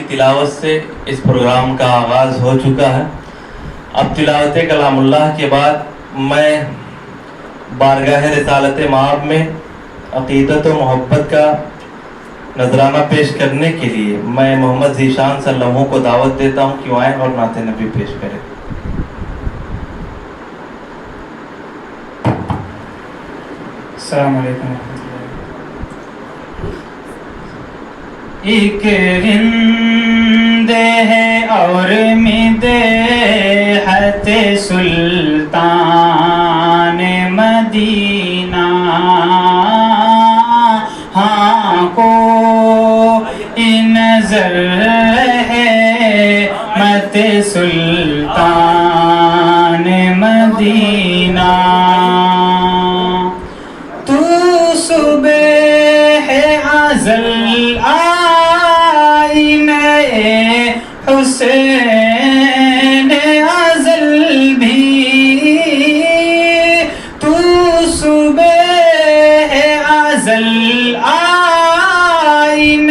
تلاوت سے اس پروگرام کا آغاز ہو چکا ہے۔ اب تلاوت کلام اللہ کے بعد میں بارگاہ رسالت مآب میں عقیدت و محبت کا نذرانہ پیش کرنے کے لیے میں محمد ذیشان صلی اللہ علیہ وسلم کو دعوت دیتا ہوں کہ آئیں اور نعت نبی پیش کریں۔ السلام علیکم ورحمۃ اللہ۔ ایک رند ہے اور مدحت سلطان مدینہ، ہاں کو نظر ہے مت سلطان مدینہ، تو صبح ازل حسین ازل بھی، تو صبح ازل آئین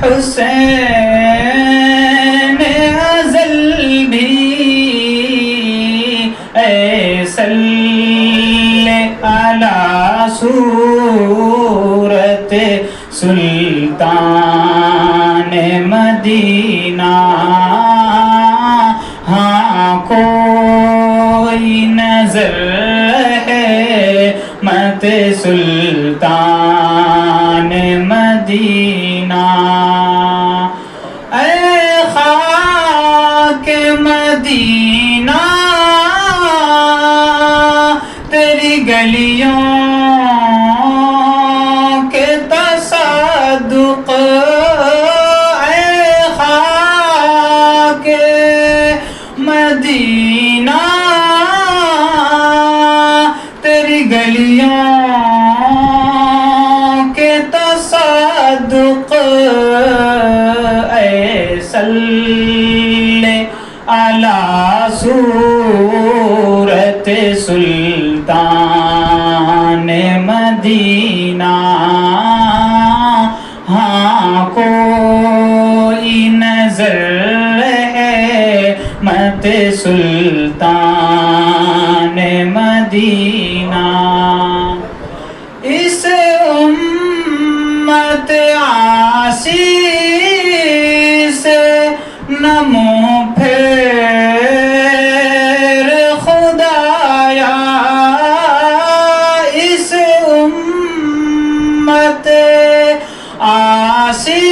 حسین ازل بھی، اے صلی علی صورت سلطان مدینہ، ہاں کوئی نظر ہے مت سلطان مدینہ، اے خاک مدینہ تیری گلیوں کے تصدق، اے خاک مدینہ تیری گلیوں کے تصدق، اے صلی علی صورت سلطان مدینہ، ہاں کوئی نظر ہے مت سلطان مدینہ، اس امت عاصی سے نہ منہ پھیر خدایا، اس امت عاصی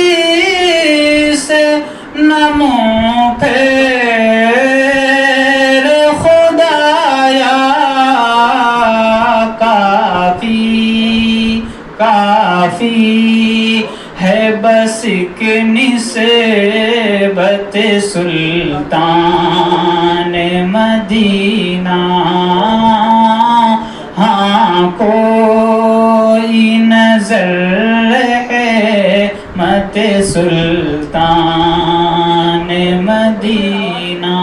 سے نہ منہ پھیر خدایا، کافی ہے بس ایک نسبت سلطان مدینہ، ہاں کوئی نظر ہے مت سلطان مدینہ۔